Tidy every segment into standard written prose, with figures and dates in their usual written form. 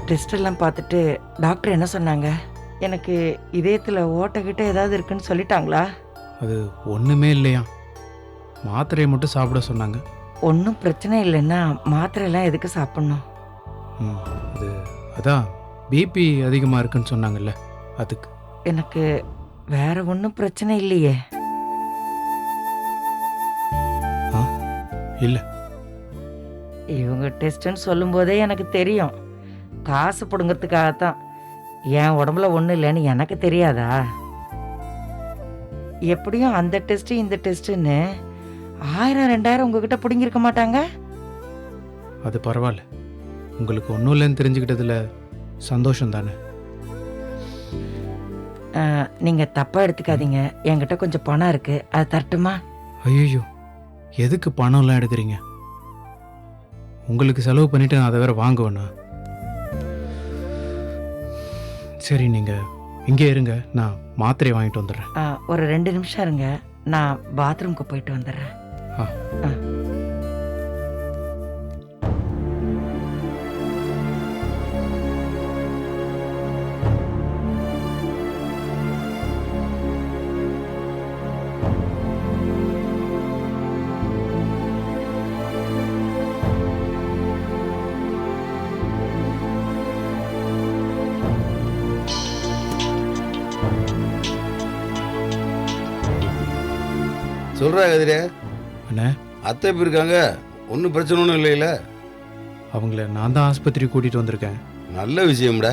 Test எல்லாம் பார்த்துட்டு doctor என்ன சொன்னாங்க? எனக்கு இதயத்தில் ஓட்டக்கிட்ட ஏதாவது இருக்குன்னு சொல்லிட்டாங்களா? அது ஒன்றுமே இல்லையா, மாத்திரையை மட்டும் சாப்பிட சொன்னாங்க. ஒன்றும் பிரச்சனை இல்லைன்னா மாத்திரையெல்லாம் எதுக்கு சாப்பிட்ணும்? அது அதான் பிபி அதிகமாக இருக்குன்னு சொன்னாங்கல்ல, அதுக்கு. எனக்கு வேற ஒன்றும் பிரச்சனை இல்லையே. இல்லை, இவங்க டெஸ்ட்டுன்னு சொல்லும்போதே எனக்கு தெரியும். காசு பிடுங்கிறதுக்காகத்தான். என் உடம்புல ஒன்றும் இல்லைன்னு எனக்கு தெரியாதா? எப்படியும் அந்த டெஸ்ட்டு இந்த டெஸ்ட்டுன்னு 1000-2000 உங்ககிட்ட பிடுங்கிருக்க மாட்டாங்க? அது பரவாயில்ல. உங்களுக்கு ஒன்றும் இல்லைன்னு தெரிஞ்சுக்கிட்டதில் சந்தோஷம் தானே. நீங்கள் தப்பாக எடுத்துக்காதீங்க. என்கிட்ட கொஞ்சம் பணம் இருக்குது, அது தரட்டுமா? ஐயோ, எதுக்கு பணம்லாம் எடுக்கிறீங்க? உங்களுக்கு செலவு பண்ணிவிட்டு நான் அதை வேற வாங்குவேண்ணா. சரி, நீங்கள் இங்கே இருங்க, நான் மாத்திரையை வாங்கிட்டு வந்துடுறேன். ஒரு 2 நிமிஷம் இருங்க, நான் பாத்ரூம்க்கு போயிட்டு வந்துடுறேன். ஆ. சொல்கிறா கதிரே. அண்ணே, அத்தை எப்படி இருக்காங்க? ஒன்றும் பிரச்சனை ஒன்றும் இல்லைல்ல? அவங்கள நான் தான் ஆஸ்பத்திரி கூட்டிகிட்டு வந்திருக்கேன். நல்ல விஷயம்டா.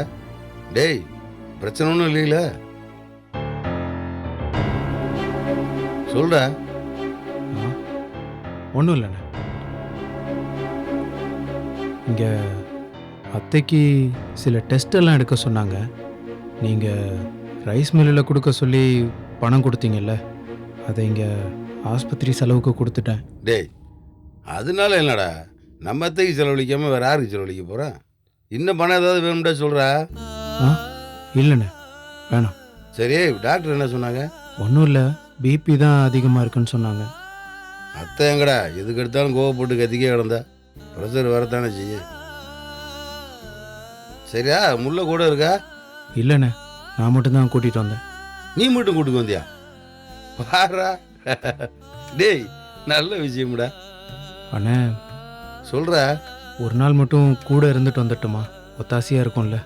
டேய், பிரச்சனை ஒன்றும் இல்லைல்ல? சொல்கிறா. ஒன்றும் இல்லைண்ணே. இங்கே அத்தைக்கு சில டெஸ்ட் எல்லாம் எடுக்க சொன்னாங்க. நீங்கள் ரைஸ் மில்லில் கொடுக்க சொல்லி பணம் கொடுத்தீங்கல்ல, அதை இங்கே ஆஸ்பத்திரி செலவுக்கு கொடுத்துட்டேன். டேய், அதனால என்னடா? நம்ம அத்தைக்கு செலவழிக்காமல் வேறு யாருக்கு செலவழிக்க போகிறேன்? இன்னும் பணம் ஏதாவது வேணும்டா சொல்கிறா. இல்லைண்ணே, வேணாம். சரி, டாக்டர் என்ன சொன்னாங்க? ஒன்றும் இல்லை, பிபி தான் அதிகமாக இருக்குன்னு சொன்னாங்க. அத்தை எங்கடா எதுக்கு எடுத்தாலும் கோவப்பட்டு கத்திக்கே கிடந்தா? ப்ரெஷர் வரத்தானே செய்ய. சரியா, முல்லை கூட இருக்கா? இல்லைண்ணே, நான் மட்டும்தான் கூட்டிகிட்டு வந்தேன். நீ மட்டும் கூட்டுக்கு வந்தியா? பாரா. டேய், நல்ல விஷயம்டா. அண்ணே, சொல்ற. ஒரு நாள் மட்டும் கூட இருந்துட்டு வந்துட்டோமா, ஒத்தாசையாக இருக்கும்ல.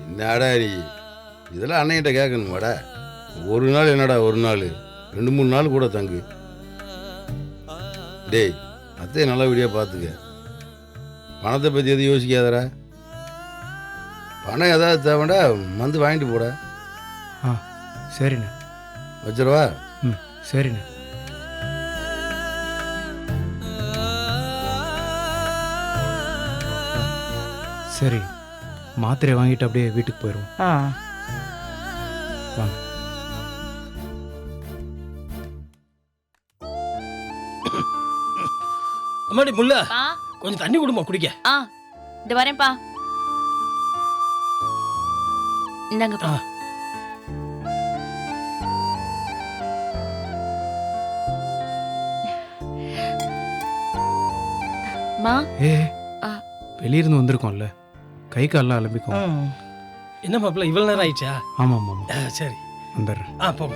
என்னடா நீ இதெல்லாம் அண்ணன்கிட்ட கேட்கணுமாடா? ஒரு நாள் என்னடா, ஒரு நாள் 2-3 நாள் கூட தங்கு. டேய், அத்தையை நல்லபடியாக பார்த்துக்க. பணத்தை பற்றி எதுவும் யோசிக்காதடா. பணம் ஏதாவது தேவைண்டா வந்து வாங்கிட்டு போட. சரிண்ணே. வச்சிருவா. சரிண்ணே. சரி, மாத்திரை வாங்கிட்டு அப்படியே வீட்டுக்கு போயிடுவோம். வாங்க. அம்மாடி முல்லை, கொஞ்சம் தண்ணி கொடுமா குடிக்க. இந்த வரேன்ப்பா. இந்தாங்கப்பா. வெளியிருந்து வந்திருக்கோம்ல, கை காலெல்லாம் அலம்பிக்கும். என்ன மாப்பிள்ள, இவ்வளவு நேரம் ஆயிடுச்சா? ஆமாம் ஆமாம். சரி, வந்துடுறேன். போங்க.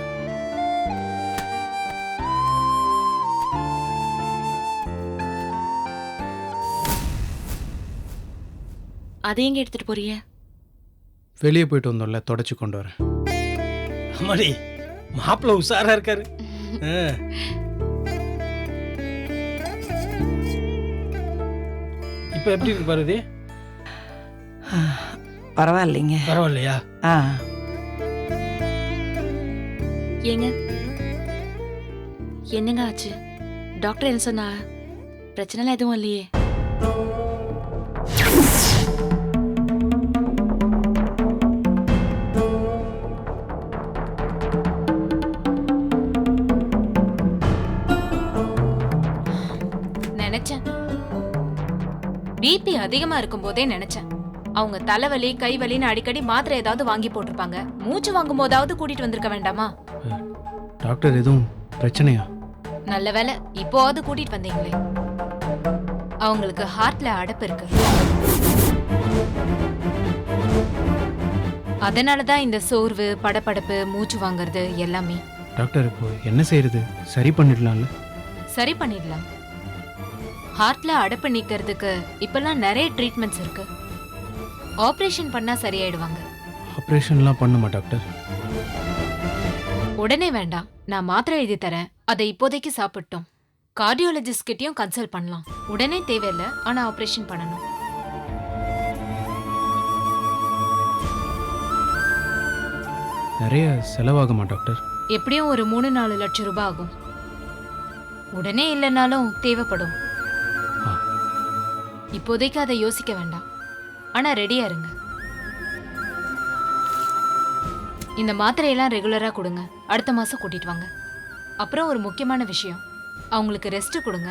அதை எங்க எடுத்துட்டு போறீங்க? வெளியே போயிட்டு வந்தோம்ல, தொடச்சி கொண்டு வரேன். அம்மாடி, மாப்பிள்ள உஷாரா இருக்காரு. இப்ப எப்படி இருக்கு பார்வதி? பரவாயில்லைங்க. பரவாயில்லையா? ஏங்க, என்னங்க ஆச்சு? டாக்டர் என்ன சொன்னா? பிரச்சனை எதுவும் இல்லையே? நினைச்சேன், பிபி அதிகமா இருக்கும் போதே நினைச்சேன். அவங்க தலைவலி கைவலின்னு அடிக்கடி மாத்திரை ஏதாவது வாங்கி போட்டிருப்பாங்க. மூச்சு வாங்கும் போதாவது கூட்டிட்டு வந்திருக்க வேண்டாமா? டாக்டர், எதுவும் பிரச்சனையா? நல்ல வேலை இப்போவாவது கூட்டிட்டு வந்தீங்களே. அவங்களுக்கு ஹார்ட்ல அடைப்பு இருக்கு. அதனால தான் இந்த சோர்வு, படபடப்பு, மூச்சு வாங்குறது எல்லாமே. டாக்டர் இப்போ என்ன செய்யறது? சரி பண்ணிடலாம்ல? சரி பண்ணிடலாம். ஹார்ட்ல அடைப்பு நீக்கிறதுக்கு இப்பெல்லாம் நிறைய ட்ரீட்மெண்ட்ஸ் இருக்கு. ஆபரேஷன் பண்ணா சரியாயிடுவாங்க. ஆப்ரேஷன்லாம் பண்ணுமா டாக்டர்? உடனே வேண்டாம், நான் மாத்திரை எழுதி தரேன், அதை இப்போதைக்கு சாப்பிட்டோம். கார்டியாலஜிஸ்ட் கிட்டயும் கன்சல்ட் பண்ணலாம். உடனே தேவையில்லை, ஆனா ஆபரேஷன் பண்ணணும். நிறைய செலவாகுமா டாக்டர்? எப்படியும் ஒரு 3-4 லட்சம் ரூபாய் ஆகும். உடனே இல்லைனாலும் தேவைப்படும். ஆ. இப்போதைக்கு அதை யோசிக்க வேண்டாம், ஆனா ரெடியா இருங்க. இந்த மாத்திரையெல்லாம் ரெகுலரா கொடுங்க. அடுத்த மாசம் கூட்டிட்டு வாங்க. அப்புறம் ஒரு முக்கியமான விஷயம், அவங்களுக்கு ரெஸ்ட் கொடுங்க.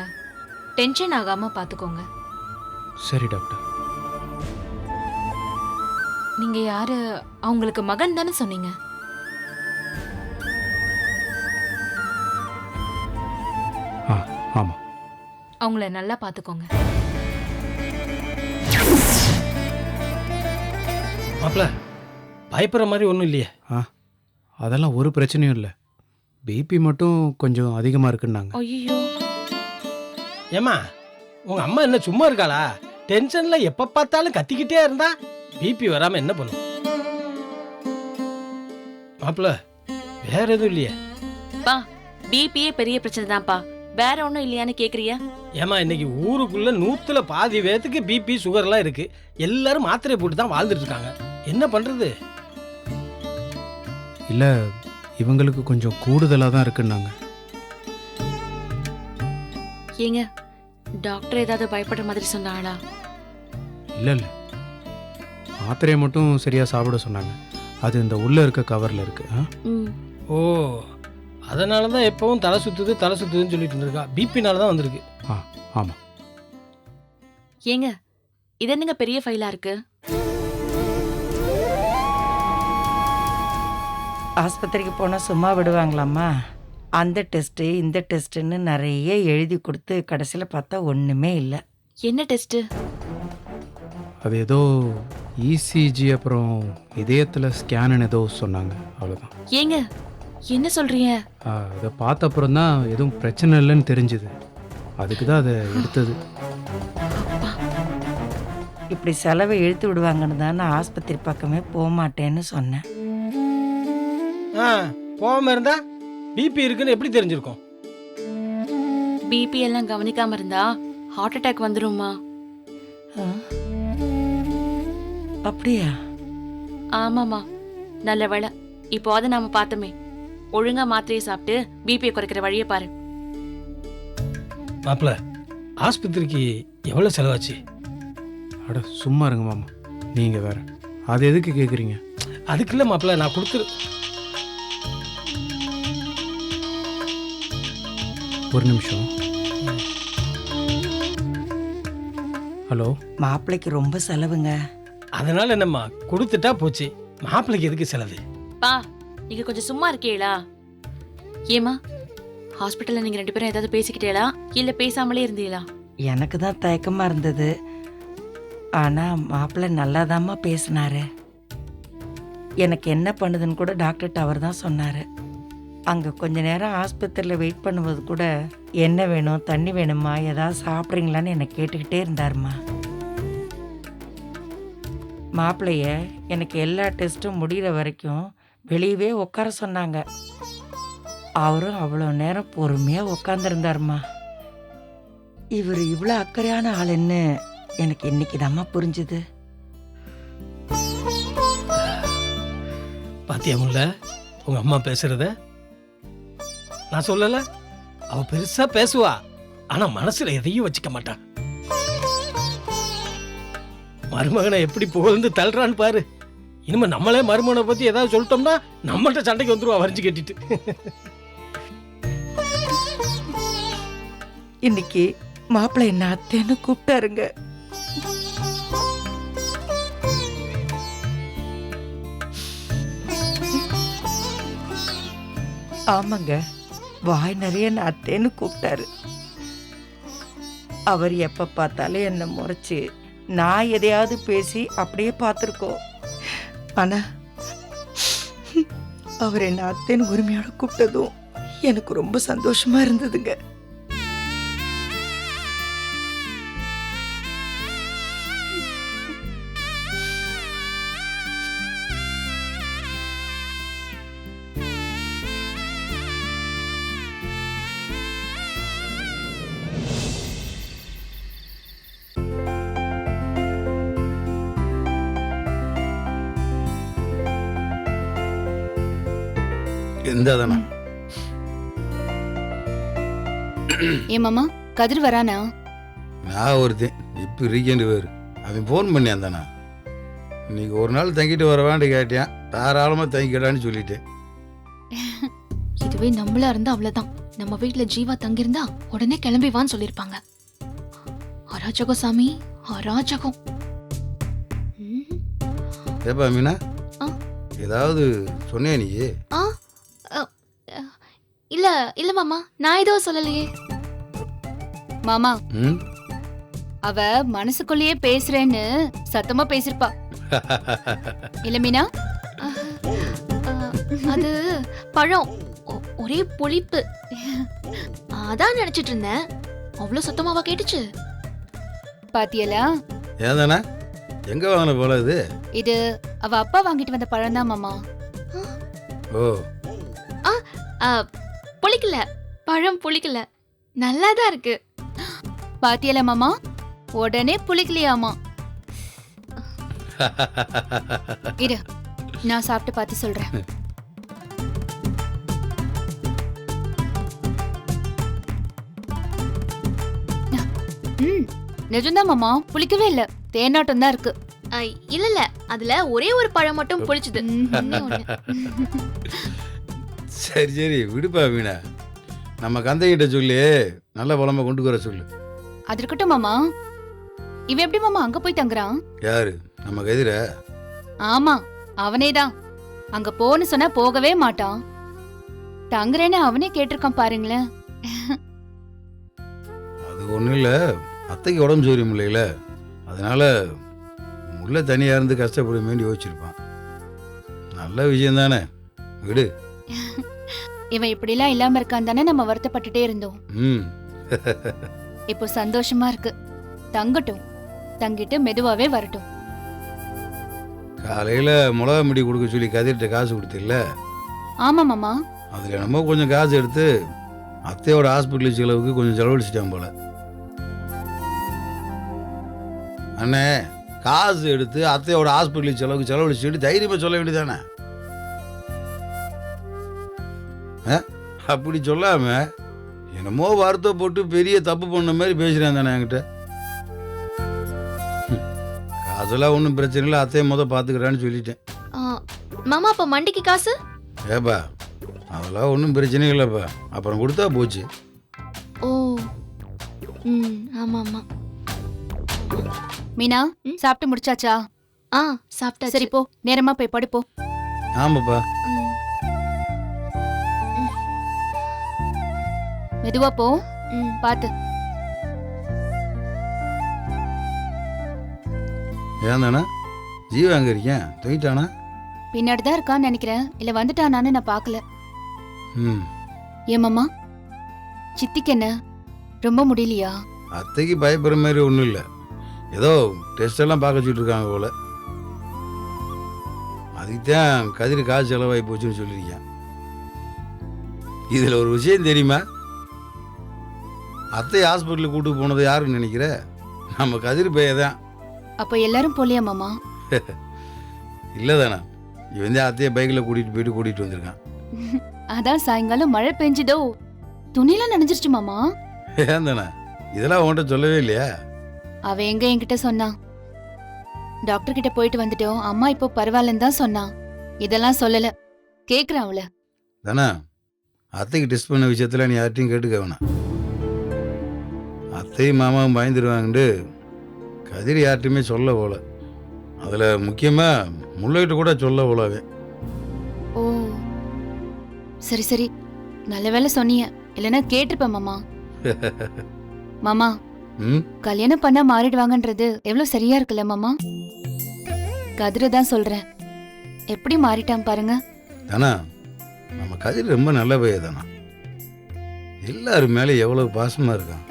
டென்ஷன் ஆகாம பாத்துக்கோங்க. சரி டாக்டர். நீங்க யாரு? அவங்களுக்கு மகன் தானே சொன்னீங்க? ஆ ஆமாம். அவங்கள நல்லா பாத்துக்கோங்க. மாப்பிள பயப்படுற மாதிரி ஒன்றும் இல்லையே? அதெல்லாம் ஒரு பிரச்சனையும் இல்லை. பிபி மட்டும் கொஞ்சம் அதிகமாக இருக்குன்னாங்க. ஐயோ, ஏம்மா, உங்க அம்மா என்ன சும்மா இருக்காளா? டென்ஷன்ல எப்ப பார்த்தாலும் கத்திக்கிட்டே இருந்தா பிபி வராம என்ன பண்ணும்? மாப்பிள வேற எதுவும் இல்லையே? பா பிபியே பெரிய பிரச்சனை தான்ப்பா. வேற ஒன்றும் இல்லையான்னு கேக்குறியா? ஏமா, இன்னைக்கு ஊருக்குள்ள 100ல பாதி பேத்துக்கு பிபி சுகர்லாம் இருக்கு. எல்லாரும் மாத்திரை போட்டு தான் வாழ்ந்துட்டு இருக்காங்க. என்ன பண்றது? இல்லை, இவங்களுக்கு கொஞ்சம் கூடுதலாக தான் இருக்குன்னாங்க. ஏங்க, டாக்டர் ஏதாவது பயப்படுற மாதிரி சொன்னாங்களா? இல்லை இல்லை, மாத்திரையை மட்டும் சரியாக சாப்பிட சொன்னாங்க. அது இந்த உள்ளே இருக்க கவரில் இருக்கு. ம். ஓ, அதனால தான் எப்பவும் தலை சுத்துதுன்னு சொல்லிட்டு இருந்திருக்கா. பிபினால தான் வந்திருக்கு. ஆமாம். ஏங்க, இது என்னங்க பெரிய ஃபைலா இருக்கு? ஆஸ்பத்திரிக்கு போனால் சும்மா விடுவாங்களாம்மா? அந்த டெஸ்ட்டு இந்த டெஸ்ட்டுன்னு நிறைய எழுதி கொடுத்து கடைசியில் பார்த்தா ஒன்றுமே இல்லை. என்ன டெஸ்ட்? அது ஏதோ இசிஜி, அப்புறம் இதயத்தில் ஸ்கேனுன்னு ஏதோ சொன்னாங்க. அவ்வளோதான். ஏங்க, என்ன சொல்றீங்க? அதை பார்த்த அப்புறம் தான் எதுவும் பிரச்சனை இல்லைன்னு தெரிஞ்சுது. அதுக்கு தான் அதை எடுத்தது. இப்படி செலவை இழுத்து விடுவாங்கன்னு தான் நான் ஆஸ்பத்திரி பக்கமே போக மாட்டேன்னு சொன்னேன். போகாம இருந்தா பிபி இருக்குன்னு எப்படி தெரிஞ்சிருக்கும்? பிபி எல்லாம் கவனிக்காம இருந்தா ஹார்ட் அட்டாக் வந்துருமா? ஆ? அப்படியா? ஆமாமா, நல்ல வேளை இப்போ அதை நாம பார்த்தோமே. ஒழுங்கா மாத்திரையை சாப்பிட்டு பிபியை குறைக்கிற வழியை பாரு. மாப்பிள, ஆஸ்பத்திரிக்கு எவ்வளவு செலவாச்சு? அட சும்மா இருங்க மாமா, நீங்கள் வேற. அது எதுக்கு கேட்குறீங்க? அதுக்கு இல்லை மாப்பிள, நான் கொடுத்துரு. ஒரு நிமிஷம். ஹலோ. மாப்பிள்ளைக்கு ரொம்ப செலவுங்க. அதனால என்னம்மா, கொடுத்துட்டா போச்சு. மாப்பிளைக்கு எதுக்கு செலவு? பா, நீங்க கொஞ்சம் சும்மா இருக்கீங்களா? ஏமா, ஹாஸ்பிட்டல்ல நீங்க 2 பேரும் ஏதாவது பேசிக்கிட்டீங்களா இல்ல பேசாமலே இருந்தீங்களா? எனக்கு தான் தயக்கமாக இருந்தது. ஆனால் மாப்பிள்ளை நல்லாதாம்மா பேசினாரு. எனக்கு என்ன பண்ணுதுன்னு கூட டாக்டர்கிட்ட அவர் தான் சொன்னார். அங்கே கொஞ்ச நேரம் ஆஸ்பத்திரியில் வெயிட் பண்ணும்போது கூட என்ன வேணும், தண்ணி வேணுமா, ஏதாவது சாப்பிட்றீங்களான்னு என்னை கேட்டுக்கிட்டே இருந்தாருமா. மாப்பிள்ளைய எனக்கு எல்லா டெஸ்ட்டும் முடிகிற வரைக்கும் வெளியவே உட்கார சொன்னாங்க. அவரும் அவ்வளோ நேரம் பொறுமையாக உட்காந்துருந்தாருமா. இவர் இவ்வளோ அக்கறையான ஆளுன்னு எனக்கு இன்னைக்கு தாம்மா புரிஞ்சுது. பாத்தியா முல்ல, உங்க அம்மா பேசுறத? நான் சொல்லல, அவ பெருசா பேசுவா, ஆனா மனசுல எதையும் வச்சுக்க மாட்டா. மருமகனை எப்படி புகழ்ந்து தள்ளுறான்னு பாரு. இனிமே நம்மளே மருமகனை பத்தி ஏதாவது சொல்லிட்டோம்னா நம்மள்ட்ட சண்டைக்கு வந்துருவா வரைஞ்சு கட்டிட்டு. இன்னைக்கு மாப்பிள்ளை என்ன அத்தேன்னு கூப்பிட்டாருங்க. ஆமாங்க, வாய் நிறைய என்ன அத்தேன்னு கூப்பிட்டாரு. அவர் எப்ப பார்த்தாலும் என்ன முறைச்சு நான் எதையாவது பேசி அப்படியே பார்த்துருக்கோம். ஆனா அவர் என்ன அத்தைன்னு உரிமையோட கூப்பிட்டதும் எனக்கு ரொம்ப சந்தோஷமா இருந்ததுங்க. எந்த தானே ஏன் மாமா கதிர் வரானா? நான் ஒருத்தன் இப்போ ரீகெண்டு வேறு அவன் ஃபோன் பண்ணியான் தானே. இன்னைக்கு ஒரு நாள் தங்கிட்டு வரவான்னு கேட்டேன். தாராளமாக தங்கிக்கடான்னு சொல்லிட்டேன். இதுவே நம்மளா இருந்தா அவ்வளவுதான். நம்ம வீட்ல ஜீவா தங்கியிருந்தா உடனே கிளம்பி வான்னு சொல்லிருப்பாங்க. அராஜகம் சாமி, அராஜகம். ஏப்பா மீனா, ஆ? ஏதாவது சொன்னியா நீ? ஆ இல்ல இல்ல மாமா, நான் எதுவும் சொல்லலையே. மாமா ம் அவ மனசுக்குள்ளேயே பேசுறேன்னு சத்தமா பேசிருப்பா. இல்ல மீனா? அது பழம், ஒரே புளிப்பு. அதான் நினைச்சிட்டு இருந்தேன். அவ்வளவு சத்தமாவா கேட்டுச்சு? பாத்தியலா? ஏன் தானே எங்கே வாங்கின போல இது? இது அவ அப்பா வாங்கிட்டு வந்த பழம் தான் மாமா. ஓ, புளிக்கல, பழம் புளிக்கல, நல்லாதான் இருக்கு. பாத்தியல மாமா, உடனே புளிக்கலையாமா. இரு, நான் சாப்பிட்டு பார்த்து சொல்றேன். நிஜம்தான் மாமா, புளிக்கவே இல்ல, தேனாட்டம் தான் இருக்கு. இல்ல இல்ல, அதுல ஒரே ஒரு பழம் மட்டும் புளிச்சுது. ஒண்ணே ஒண்ணு. சரி சரி விடுப்பா மீனா. நம்ம கந்தைகிட்ட சொல்லி நல்ல பழமா கொண்டு வர சொல்லு. அது இருக்கட்டும் மாமா, இவன் எப்படி மாமா அங்க போய் தங்குறான்? யாரு? நம்ம கதிர? ஆமா, அவனேதான். அங்க போன்னு சொன்னா போகவே மாட்டான். தங்குறேன்னு அவனே கேட்டிருக்கான் பாருங்களேன். அது ஒன்றும் இல்லை, அத்தைக்கு உடம்பு சௌரியம் இல்லையில, அதனால உள்ள தனியாக இருந்து கஷ்டப்படுமேன்னு யோசிச்சிருப்பான். நல்ல விஷயம் தானே, விடு. இவன் இப்படிலாம் இல்லாம இருக்கான் தானே நம்ம வருத்தப்பட்டுட்டே இருந்தோம். ம் இப்போ சந்தோஷமா இருக்கு. தங்கட்டும், தங்கிட்டு மெதுவாவே வரட்டும். காலையில் மிளகா முடி கொடுக்க சொல்லி கதிர்கிட்ட காசு கொடுத்தில்ல? ஆமா மாமா. அதில் என்னமோ கொஞ்சம் காசு எடுத்து அத்தையோட ஹாஸ்பிட்டல் செலவுக்கு கொஞ்சம் செலவழிச்சிட்டான் போல. அண்ணே, காசு எடுத்து அத்தையோட ஹாஸ்பிட்டல் செலவுக்கு செலவழிச்சுட்டு தைரியமாக சொல்ல வேண்டியதானே? அப்படி சொல்லாம என்னமோ வார்த்தை போட்டு பெரிய தப்பு பண்ண மாதிரி பேசுறேன் தானே என்கிட்ட. காசெல்லாம் ஒன்றும் பிரச்சனை இல்லை, அத்தையை பார்த்துக்கிறான்னு சொல்லிட்டேன். மாமா, அப்ப மண்டிக்கு காசு? ஏப்பா அதெல்லாம் ஒன்றும் பிரச்சனை இல்லைப்பா, அப்புறம் கொடுத்தா போச்சு. ஓ, ஆமா ஆமா. மீனா, சாப்பிட்டு முடிச்சாச்சா? சாப்பிட்டா. சரி போ, நேரமா போய் படுப்போ. ஆமாப்பா. மெதுவா போ, பாத்து. ஏன் தானே ஜீவா அங்கே இருக்கேன், தூங்கிட்டானா? பின்னாடி தான் இருக்கான்னு நினைக்கிறேன். இல்ல வந்துட்டானான்னு நான் பாக்கல. ம் ஏன் மாமா, சித்திக்கு என்ன ரொம்ப முடியலையா? அத்தைக்கு பயப்படுற மாதிரி ஒன்றும் இல்லை, ஏதோ டெஸ்ட் எல்லாம் பார்க்க வச்சுட்டு இருக்காங்க போல. அதுக்கு தான் கதிர் காசு செலவாகி போச்சுன்னு சொல்லியிருக்கேன். இதில் ஒரு விஷயம் தெரியுமா? அத்தை ஹாஸ்பிட்டலுக்கு கூட்டு போனது யாருன்னு நினைக்கிற? நம்ம கதிர் பைய தான். அப்போ எல்லாரும் போலியா மாமா? இல்லை தானே, இவன் தான் அத்தையை பைக்கில் கூட்டிகிட்டு வந்திருக்கான். அதான் சாயங்காலம் மழை பெஞ்சுதோ, துணியெல்லாம் நனைஞ்சிருச்சு மாமா. ஏன் தானே, இதெல்லாம் உன்கிட்ட சொல்லவே இல்லையா? அவ எங்க என்கிட்ட சொன்னான். டாக்டர் கிட்ட போயிட்டு வந்துட்டோம், அம்மா இப்போ பரவாயில்லன்னு தான் சொன்னான். இதெல்லாம் சொல்லல, கேக்குறான் அவள. தானே அத்தைக்கு டெஸ்ட் பண்ண விஷயத்தில் நீ யார்ட்டையும் கேட்டுக்க வேணாம். அத்தையும் மாமாவும் பயந்துருவாங்கன்னு கதிர் யார்ட்டையுமே சொல்ல போல. அதில் முக்கியமாக முல்லைகிட்ட கூட சொல்ல போலவே. ஓ சரி சரி, நல்ல வேளை சொன்னீங்க, இல்லைன்னா கேட்டிருப்பேன் மாமா. மாமா, கல்யாணம் பண்ணா மாறிடுவாங்கன்றது எவ்வளவு சரியா இருக்குல்ல மாமா? கதிர தான் சொல்றேன், எப்படி மாறிட்டான் பாருங்க. தானா நம்ம கதிர் ரொம்ப நல்ல பையன் தானா. எல்லாரும் மேலே எவ்வளோ பாசமாக இருக்கான்.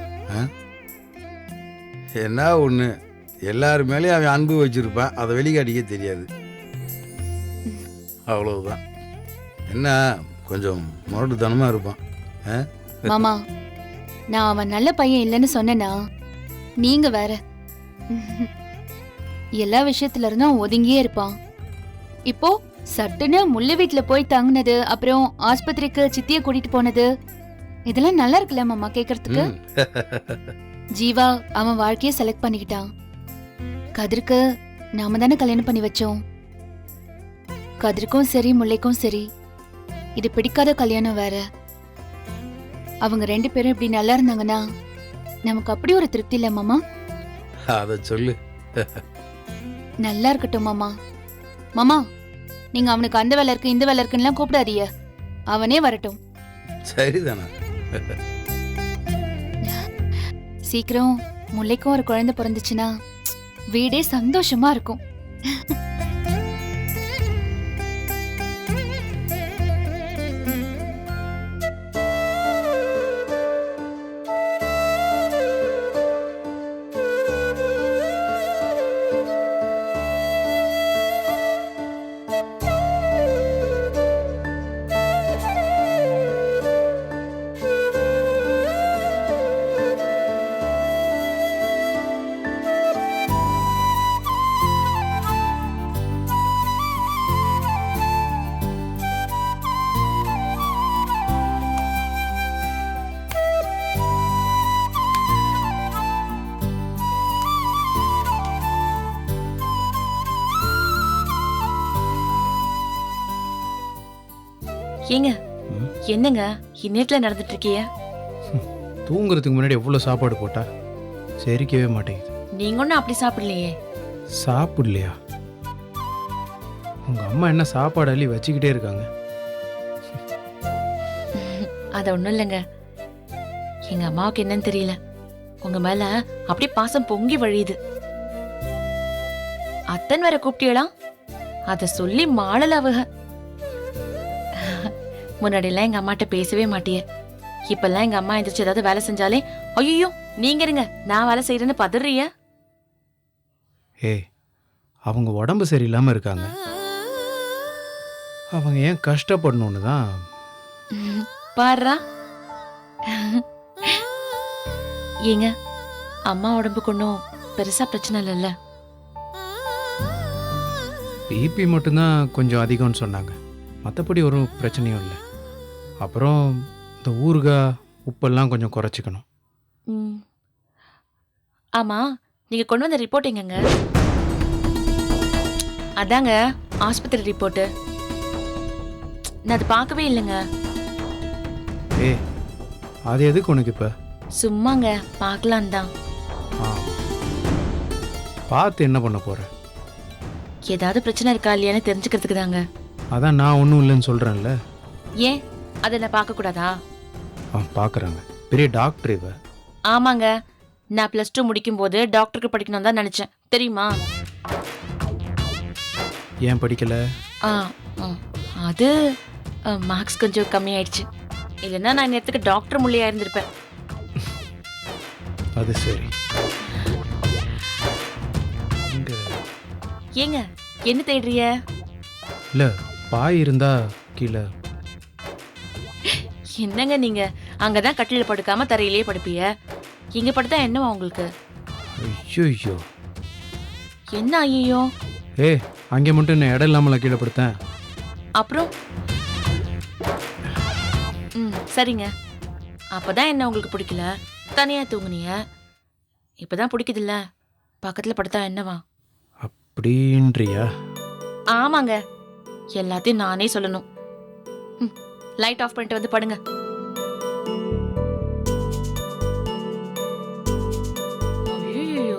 என்ன ஒன்று, எல்லார் மேலேயும் அவன் அன்பு வச்சுருப்பான், அதை வெளிக்காட்டிக்க தெரியாது. அவ்வளவுதான். என்ன கொஞ்சம் முரட்டுத்தனமாக இருப்பான். மாமா, நான் அவன் நல்ல பையன் இல்லைன்னு சொன்னேனா நீங்க வேற. எல்லா விஷயத்துல இருந்தும் ஒதுங்கியே இருப்பான். இப்போ சட்டுன்னு முல்லை வீட்டுல போய் தங்குனது, அப்புறம் ஆஸ்பத்திரிக்கு சித்திய கூட்டிட்டு போனது, இதெல்லாம் நல்லா இருக்குல்ல மாமா கேக்குறதுக்கு. ஜீவா அவன் வாழ்க்கைய செலக்ட் பண்ணிக்கிட்டான். கதிருக்கு நாம தானே கல்யாணம் பண்ணி வச்சோம். கதிருக்கும் சரி முல்லைக்கும் சரி இது பிடிக்காத கல்யாணம் வேற. அவங்க 2 பேரும் இப்படி நல்லா இருந்தாங்கன்னா நமக்கு அப்படி ஒரு திருப்தி இல்ல மாமா. அதை சொல்லு. நல்லா இருக்கட்டும் மாமா. மாமா, நீங்க அவனுக்கு அந்த வேலை இருக்கு இந்த வேலை இருக்குன்னு கூப்பிடாதீங்க. அவனே வரட்டும். சரிதானா? சீக்கிரம் முல்லைக்கும் ஒரு குழந்தை பிறந்துச்சுன்னா வீடே சந்தோஷமா இருக்கும். ஏங்க ம்? என்னங்க இந்நேரத்துல நடந்துட்டு இருக்கீங்க? தூங்குறதுக்கு முன்னாடி எவ்வளோ சாப்பாடு போட்டா செரிக்கவே மாட்டேங்குது. நீங்க ஒன்னும் அப்படி சாப்பிடலையே. சாப்பிடலையா? உங்கள் அம்மா என்ன சாப்பாடு அள்ளி வச்சுக்கிட்டே இருக்காங்க. அது ஒண்ணும் இல்லைங்க, எங்க அம்மாவுக்கு என்னன்னு தெரியல, உங்க மேல அப்படியே பாசம் பொங்கி வழியுது. அத்தன் வேற கூப்பிட்டியலாம், அத சொல்லி மாளல அவக. முன்னாடிலாம் எங்க அம்மாட்ட பேசவே மாட்டியே, இப்பெல்லாம் எங்க அம்மா எந்திரிச்சு ஏதாவது வேலை செஞ்சாலே ஐயோ நீங்க இருங்க நான் வேலை செய்யறேன்னு பதறிய. ஏய், அவங்க உடம்பு சரியில்லாமல் இருக்காங்க. அவங்க ஏன் கஷ்டப்படணும்னு தான். பாருடா. ஏங்க அம்மா உடம்புக்கு ஒன்றும் பெருசா பிரச்சனை இல்லைல்ல? பிபி மட்டும்தான் கொஞ்சம் அதிகம்னு சொன்னாங்க, மற்றபடி ஒரு பிரச்சனையும் இல்லை. அப்புறம் இந்த ஊறுகாய் உப்பெல்லாம் கொஞ்சம் குறைச்சிக்கணும். ம். ஆமா, நீங்க கொண்டு வந்த ரிப்போர்ட் எங்கங்க? அதாங்க ஆஸ்பத்திரி ரிப்போர்ட்டு. நான் அது பார்க்கவே இல்லைங்க. ஏய், அது எதுக்கு உனக்கு இப்போ? சும்மாங்க பார்க்கலாம் தான். பார்த்து என்ன பண்ண போற? ஏதாவது பிரச்சனை இருக்கா இல்லையான்னு தெரிஞ்சுக்கிறதுக்கு தாங்க. அதான் நான் ஒன்றும் இல்லைன்னு சொல்கிறேன்ல. ஏன் அதை நான் பார்க்க கூடாதா? பார்க்குறாங்க, பெரிய டாக்டர் இவ. ஆமாங்க, நான் +2 முடிக்கும் போது டாக்டருக்கு படிக்கணும் தான் நினைச்சேன், தெரியுமா? ஏன் படிக்கல? ஆ, அது மார்க்ஸ் கொஞ்சம் கம்மியாயிடுச்சு. இல்லைன்னா நான் நேரத்துக்கு டாக்டர் முள்ளையா இருந்திருப்பேன். அது சரி. இங்க ஏங்க என்ன தேடுறிய? இல்லை, பாய் இருந்தா கீழே. என்னங்க நீங்க அங்கதான் கட்டில படுக்காம தரையிலேயே படுப்பிய, இங்க படுத்தா என்னவா உங்களுக்கு? ஐயோ, என்ன ஐயோ? ஏய், அங்கே மட்டும் என்ன இடம் இல்லாமல் கீழே படுத்தேன். அப்புறம் சரிங்க, அப்பதான் என்ன உங்களுக்கு பிடிக்கல, தனியா தூங்குனிய. இப்பதான் பிடிக்குதுல்ல, பக்கத்துல படுத்தா என்னவா? அப்படின்றியா? ஆமாங்க, எல்லாத்தையும் நானே சொல்லணும். லைட் ஆஃப் பண்ணிட்டு வந்து படுங்க. ஐயோ,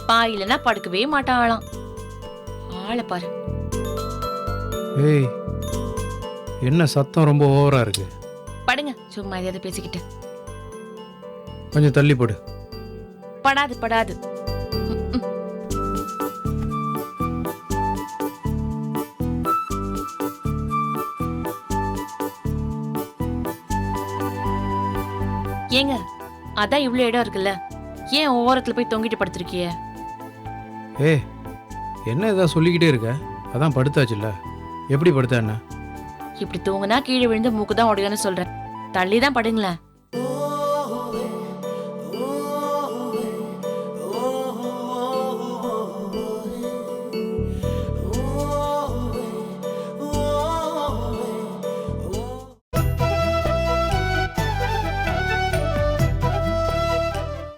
பா இல்லைன்னா படுக்கவே மாட்டாளாம். ஆளை பாரு. ஏய், என்ன சத்தம் ரொம்ப ஓவரா இருக்கு? படுங்க, சும்மா எதையாவது பேசிக்கிட்டு. கொஞ்சம் தள்ளி போடு. படாது படாது. ஏங்க அதான் இவ்வளவு இடம் இருக்குல்ல, ஏன் ஓரத்துல போய் தொங்கிட்டு படுத்திருக்கிய? ஏ என்ன ஏதாவது சொல்லிக்கிட்டே இருக்க? அதான் படுத்தாச்சுல்ல. எப்படி படுத்தா என்ன? இப்படி தூங்குனா கீழே விழுந்து மூக்கு தான் உடையும்னு சொல்றேன். தள்ளி தான் படுங்களேன்.